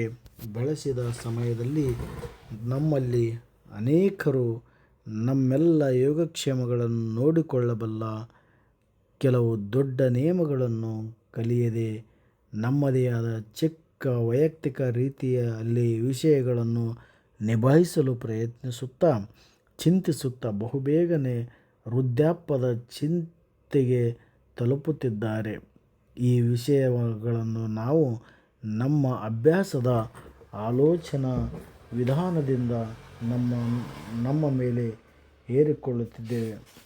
ಬೆಳೆಸಿದ ಸಮಯದಲ್ಲಿ ನಮ್ಮಲ್ಲಿ ಅನೇಕರು ನಮ್ಮೆಲ್ಲ ಯೋಗಕ್ಷೇಮಗಳನ್ನು ನೋಡಿಕೊಳ್ಳಬಲ್ಲ ಕೆಲವು ದೊಡ್ಡ ನಿಯಮಗಳನ್ನು ಕಲಿಯದೆ ನಮ್ಮದೇ ಆದ ಚಿಕ್ಕ ವೈಯಕ್ತಿಕ ರೀತಿಯಲ್ಲಿ ವಿಷಯಗಳನ್ನು ನಿಭಾಯಿಸಲು ಪ್ರಯತ್ನಿಸುತ್ತಾ, ಚಿಂತಿಸುತ್ತಾ ಬಹುಬೇಗನೆ ವೃದ್ಧಾಪ್ಯದ ತೃಪ್ತಿಗೆ ತಲುಪುತ್ತಿದ್ದಾರೆ. ಈ ವಿಷಯಗಳನ್ನು ನಾವು ನಮ್ಮ ಅಭ್ಯಾಸದ ಆಲೋಚನಾ ವಿಧಾನದಿಂದ ನಮ್ಮ ಮೇಲೆ ಹೇರಿಕೊಳ್ಳುತ್ತಿದ್ದೇವೆ.